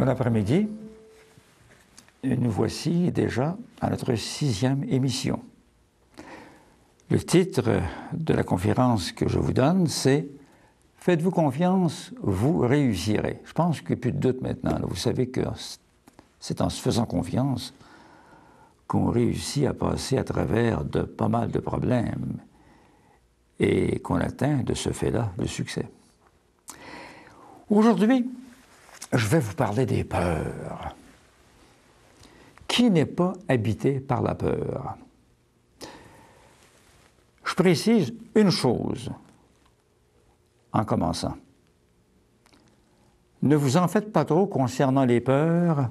Bon après-midi. Nous voici déjà à notre 6e émission. Le titre de la conférence que je vous donne, c'est « Faites-vous confiance, vous réussirez ». Je pense qu'il n'y a plus de doute maintenant. Vous savez que c'est en se faisant confiance qu'on réussit à passer à travers de pas mal de problèmes et qu'on atteint de ce fait-là le succès. Aujourd'hui, je vais vous parler des peurs. Qui n'est pas habité par la peur? Je précise une chose en commençant. Ne vous en faites pas trop concernant les peurs.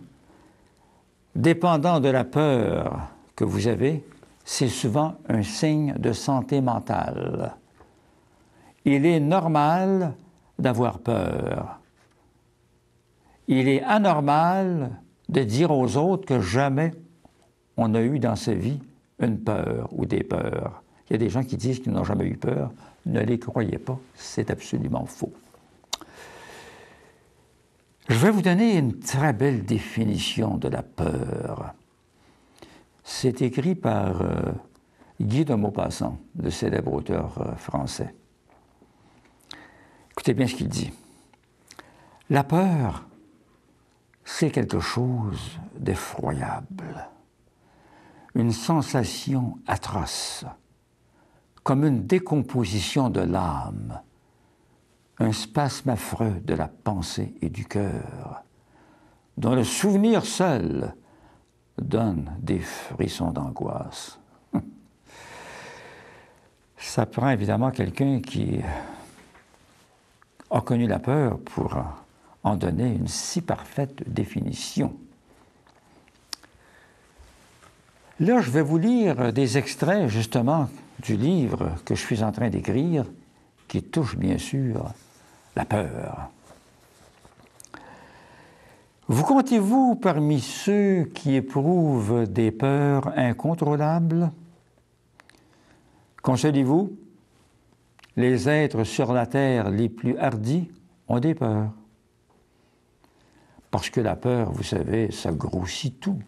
Dépendant de la peur que vous avez, c'est souvent un signe de santé mentale. Il est normal d'avoir peur. Il est anormal de dire aux autres que jamais on a eu dans sa vie une peur ou des peurs. Il y a des gens qui disent qu'ils n'ont jamais eu peur. Ne les croyez pas, c'est absolument faux. Je vais vous donner une très belle définition de la peur. C'est écrit par Guy de Maupassant, le célèbre auteur français. Écoutez bien ce qu'il dit. La peur, c'est quelque chose d'effroyable, une sensation atroce, comme une décomposition de l'âme, un spasme affreux de la pensée et du cœur, dont le souvenir seul donne des frissons d'angoisse. Ça prend évidemment quelqu'un qui a connu la peur pour en donner une si parfaite définition. Là, je vais vous lire des extraits, justement, du livre que je suis en train d'écrire, qui touche, bien sûr, la peur. Vous comptez-vous parmi ceux qui éprouvent des peurs incontrôlables? Consolez-vous, les êtres sur la terre les plus hardis ont des peurs. Parce que la peur, vous savez, ça grossit tout.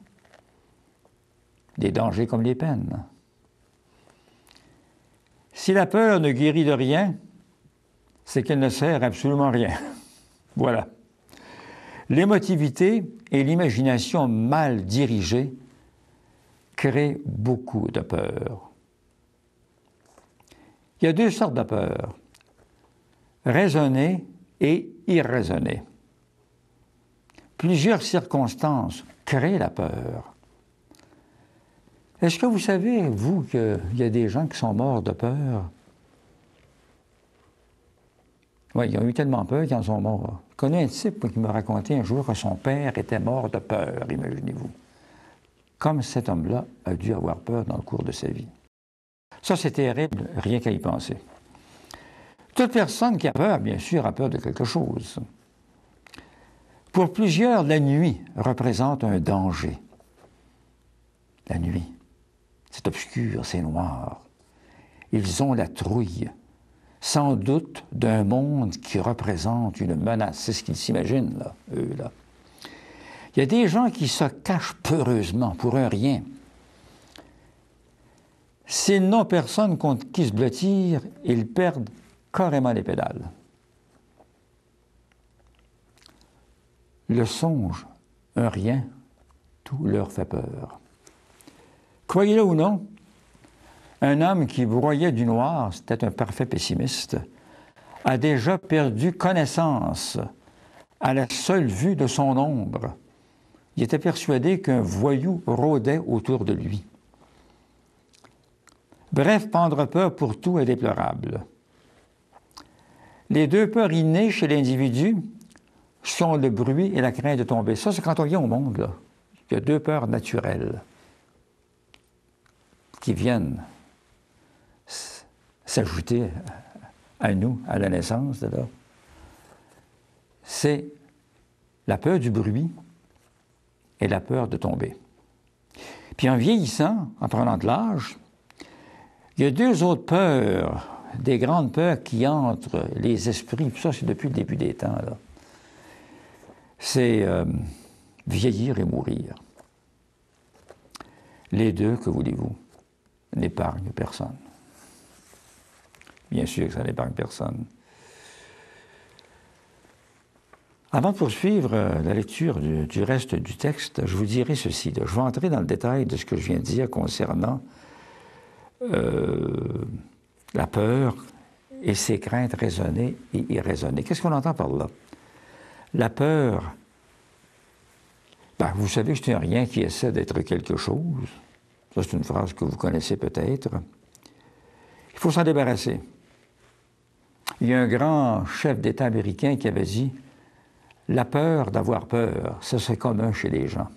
Des dangers comme les peines. Si la peur ne guérit de rien, c'est qu'elle ne sert absolument à rien. Voilà. L'émotivité et l'imagination mal dirigées créent beaucoup de peur. Il y a deux sortes de peur, raisonnée et irraisonnée. Plusieurs circonstances créent la peur. Est-ce que vous savez, vous, qu'il y a des gens qui sont morts de peur? Oui, ils ont eu tellement peur qu'ils en sont morts. Je connais un type qui m'a raconté un jour que son père était mort de peur, imaginez-vous. Comme cet homme-là a dû avoir peur dans le cours de sa vie. Ça, c'est terrible, rien qu'à y penser. Toute personne qui a peur, bien sûr, a peur de quelque chose. Pour plusieurs, la nuit représente un danger. La nuit, c'est obscur, c'est noir. Ils ont la trouille, sans doute, d'un monde qui représente une menace. C'est ce qu'ils s'imaginent, là, eux, là. Il y a des gens qui se cachent peureusement pour un rien. S'ils n'ont personne contre qui se blottir, ils perdent carrément les pédales. Le songe, un rien, tout leur fait peur. Croyez-le ou non, un homme qui broyait du noir, c'était un parfait pessimiste, a déjà perdu connaissance à la seule vue de son ombre. Il était persuadé qu'un voyou rôdait autour de lui. Bref, prendre peur pour tout est déplorable. Les deux peurs innées chez l'individu sont le bruit et la crainte de tomber. Ça, c'est quand on vient au monde, là. Il y a deux peurs naturelles qui viennent s'ajouter à nous, à la naissance, là. C'est la peur du bruit et la peur de tomber. Puis en vieillissant, en prenant de l'âge, il y a deux autres peurs, des grandes peurs qui entrent les esprits, puis ça c'est depuis le début des temps, là. c'est vieillir et mourir. Les deux, que voulez-vous, n'épargnent personne. Bien sûr que ça n'épargne personne. Avant de poursuivre la lecture du reste du texte, je vous dirai ceci. Je vais entrer dans le détail de ce que je viens de dire concernant la peur et ses craintes raisonnées et irraisonnées. Qu'est-ce qu'on entend par là? La peur, vous savez que c'est un rien qui essaie d'être quelque chose. Ça, c'est une phrase que vous connaissez peut-être. Il faut s'en débarrasser. Il y a un grand chef d'État américain qui avait dit « La peur d'avoir peur, ça c'est commun chez les gens.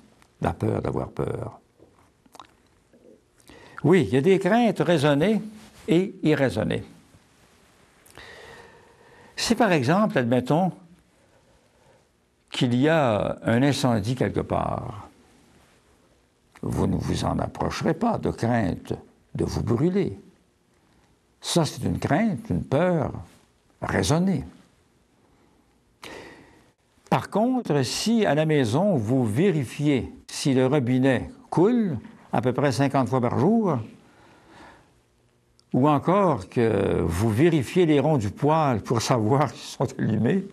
La peur d'avoir peur. » Oui, il y a des craintes raisonnées et irraisonnées. Si par exemple, admettons, qu'il y a un incendie quelque part, vous ne vous en approcherez pas de crainte de vous brûler. Ça, c'est une crainte, une peur raisonnée. Par contre, si à la maison, vous vérifiez si le robinet coule à peu près 50 fois par jour, ou encore que vous vérifiez les ronds du poêle pour savoir s'ils sont allumés,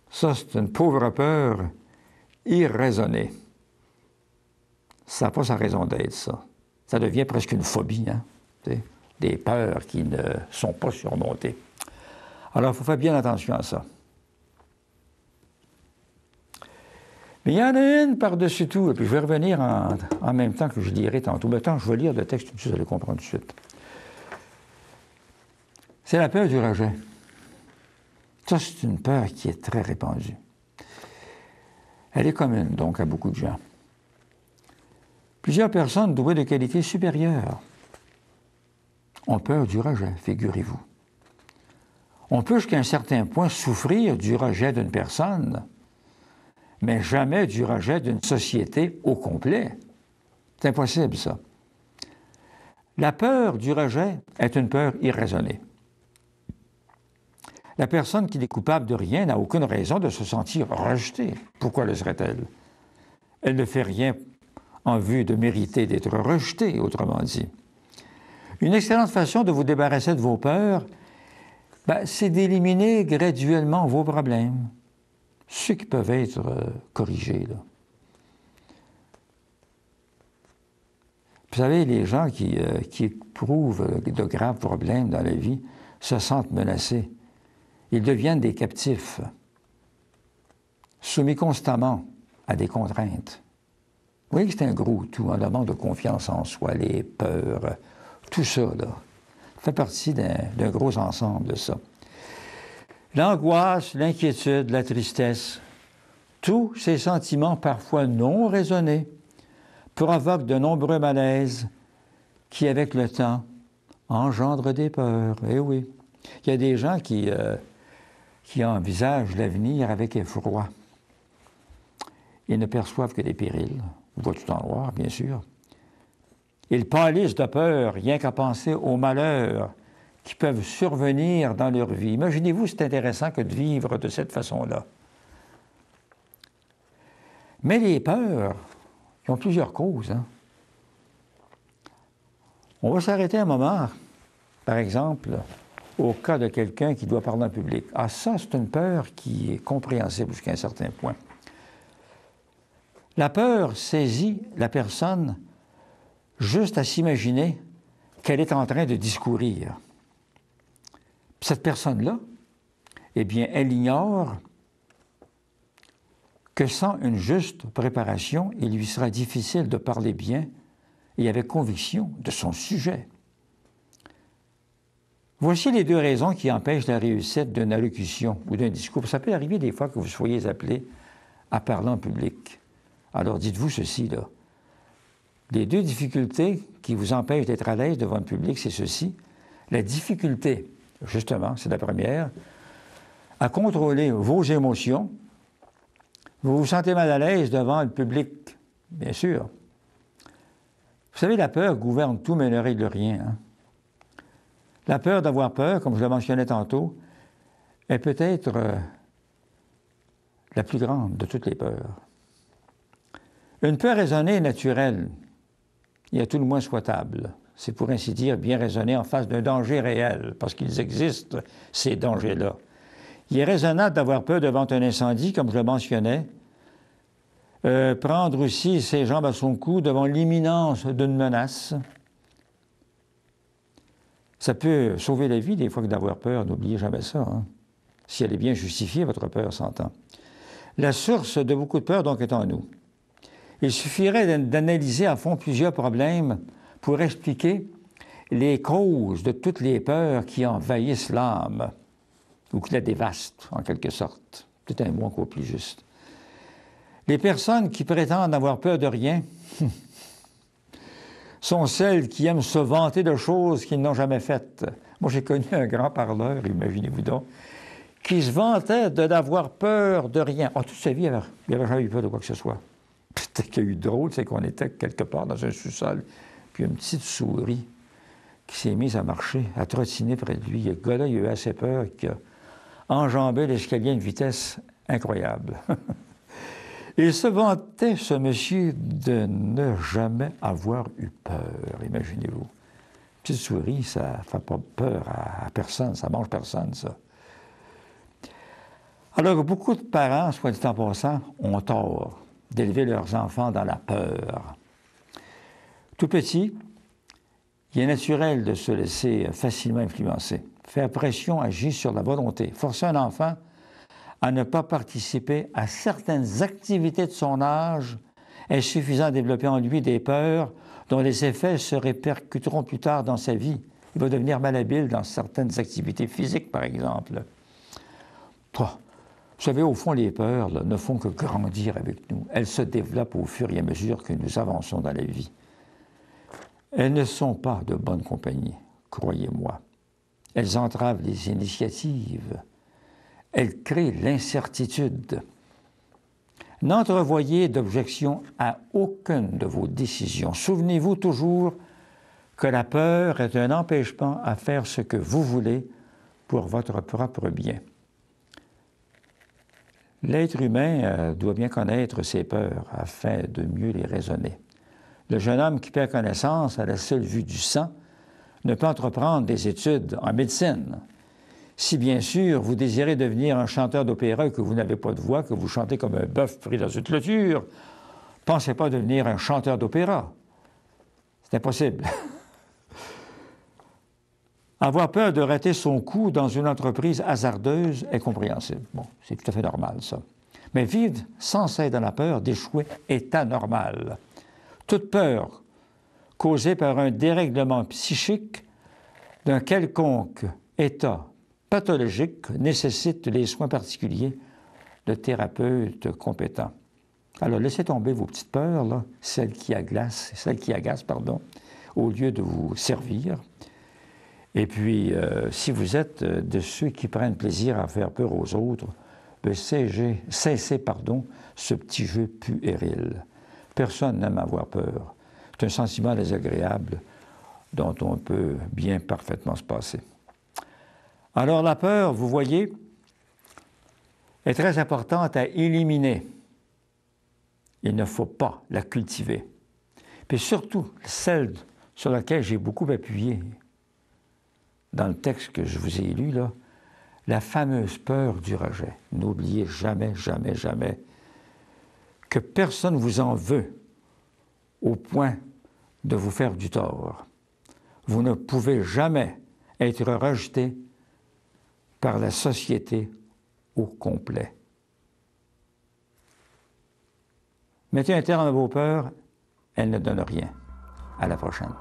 ça, c'est une pauvre peur irraisonnée. Ça n'a pas sa raison d'être, ça. Ça devient presque une phobie, hein? Des peurs qui ne sont pas surmontées. Alors, il faut faire bien attention à ça. Mais il y en a une par-dessus tout, et puis je vais revenir en même temps que je lirai tantôt. Mais attends, je vais lire le texte, vous allez comprendre tout de suite. C'est la peur du rejet. Ça, c'est une peur qui est très répandue. Elle est commune, donc, à beaucoup de gens. Plusieurs personnes douées de qualités supérieures ont peur du rejet, figurez-vous. On peut jusqu'à un certain point souffrir du rejet d'une personne, mais jamais du rejet d'une société au complet. C'est impossible, ça. La peur du rejet est une peur irraisonnée. La personne qui n'est coupable de rien n'a aucune raison de se sentir rejetée. Pourquoi le serait-elle? Elle ne fait rien en vue de mériter d'être rejetée, autrement dit. Une excellente façon de vous débarrasser de vos peurs, c'est d'éliminer graduellement vos problèmes, ceux qui peuvent être corrigés, là. Vous savez, les gens qui éprouvent de graves problèmes dans la vie se sentent menacés. Ils deviennent des captifs, soumis constamment à des contraintes. Vous voyez que c'est un gros tout, le manque de confiance en soi, les peurs, tout ça, là, fait partie d'un gros ensemble de ça. L'angoisse, l'inquiétude, la tristesse, tous ces sentiments parfois non raisonnés provoquent de nombreux malaises qui, avec le temps, engendrent des peurs. Eh oui, il y a des gens qui envisagent l'avenir avec effroi. Ils ne perçoivent que des périls. Ils voient tout en noir, bien sûr. Ils pâlissent de peur, rien qu'à penser aux malheurs qui peuvent survenir dans leur vie. Imaginez-vous, c'est intéressant que de vivre de cette façon-là. Mais les peurs, ils ont plusieurs causes, hein? On va s'arrêter un moment, par exemple, au cas de quelqu'un qui doit parler en public. Ah, ça, c'est une peur qui est compréhensible jusqu'à un certain point. La peur saisit la personne juste à s'imaginer qu'elle est en train de discourir. Cette personne-là, eh bien, elle ignore que sans une juste préparation, il lui sera difficile de parler bien et avec conviction de son sujet. Voici les deux raisons qui empêchent la réussite d'une allocution ou d'un discours. Ça peut arriver des fois que vous soyez appelé à parler en public. Alors dites-vous ceci, là. Les deux difficultés qui vous empêchent d'être à l'aise devant le public, c'est ceci. La difficulté, justement, c'est la première, à contrôler vos émotions. Vous vous sentez mal à l'aise devant le public, bien sûr. Vous savez, la peur gouverne tout mais ne règle rien, hein? La peur d'avoir peur, comme je le mentionnais tantôt, est peut-être la plus grande de toutes les peurs. Une peur raisonnée est naturelle et à tout le moins souhaitable. C'est pour ainsi dire bien raisonner en face d'un danger réel, parce qu'ils existent, ces dangers-là. Il est raisonnable d'avoir peur devant un incendie, comme je le mentionnais, prendre aussi ses jambes à son cou devant l'imminence d'une menace. Ça peut sauver la vie des fois que d'avoir peur, n'oubliez jamais ça, hein? Si elle est bien justifiée, votre peur s'entend. La source de beaucoup de peur, donc, est en nous. Il suffirait d'analyser à fond plusieurs problèmes pour expliquer les causes de toutes les peurs qui envahissent l'âme, ou qui la dévastent, en quelque sorte. C'est un mot encore plus juste. Les personnes qui prétendent n'avoir peur de rien sont celles qui aiment se vanter de choses qu'ils n'ont jamais faites. Moi, j'ai connu un grand parleur, imaginez-vous donc, qui se vantait d'avoir peur de rien. Toute sa vie, il n'avait jamais eu peur de quoi que ce soit. Ce qu'il y a eu de drôle, c'est qu'on était quelque part dans un sous-sol, puis une petite souris qui s'est mise à marcher, à trottiner près de lui. Le gars-là, il a eu assez peur qu'il a enjambé l'escalier à une vitesse incroyable. Il se vantait, ce monsieur, de ne jamais avoir eu peur, imaginez-vous. Petite souris, ça ne fait pas peur à personne, ça mange personne, ça. Alors, beaucoup de parents, soit dit en passant, ont tort d'élever leurs enfants dans la peur. Tout petit, il est naturel de se laisser facilement influencer. Faire pression agit sur la volonté. Forcer un enfant à ne pas participer à certaines activités de son âge est suffisant à développer en lui des peurs dont les effets se répercuteront plus tard dans sa vie. Il va devenir malhabile dans certaines activités physiques, par exemple. Vous savez, au fond, les peurs là, ne font que grandir avec nous. Elles se développent au fur et à mesure que nous avançons dans la vie. Elles ne sont pas de bonne compagnie, croyez-moi. Elles entravent les initiatives. Elles créent l'incertitude. N'entrevoyez d'objection à aucune de vos décisions. Souvenez-vous toujours que la peur est un empêchement à faire ce que vous voulez pour votre propre bien. L'être humain doit bien connaître ses peurs afin de mieux les raisonner. Le jeune homme qui perd connaissance à la seule vue du sang ne peut entreprendre des études en médecine. Si bien sûr vous désirez devenir un chanteur d'opéra et que vous n'avez pas de voix, que vous chantez comme un bœuf pris dans une clôture, pensez pas devenir un chanteur d'opéra. C'est impossible. Avoir peur de rater son coup dans une entreprise hasardeuse est compréhensible. Bon, c'est tout à fait normal, ça. Mais vivre sans cesse dans la peur d'échouer est anormal. Toute peur causée par un dérèglement psychique d'un quelconque état pathologique nécessite les soins particuliers de thérapeutes compétents. Alors, laissez tomber vos petites peurs, là, celles qui agacent, au lieu de vous servir. Et puis, si vous êtes de ceux qui prennent plaisir à faire peur aux autres, cessez ce petit jeu puéril. Personne n'aime avoir peur. C'est un sentiment désagréable dont on peut bien parfaitement se passer. Alors la peur, vous voyez, est très importante à éliminer. Il ne faut pas la cultiver. Puis surtout, celle sur laquelle j'ai beaucoup appuyé dans le texte que je vous ai lu, là, la fameuse peur du rejet. N'oubliez jamais, jamais, jamais que personne ne vous en veut au point de vous faire du tort. Vous ne pouvez jamais être rejeté par la société au complet. Mettez un terme à vos peurs, elles ne donnent rien. À la prochaine.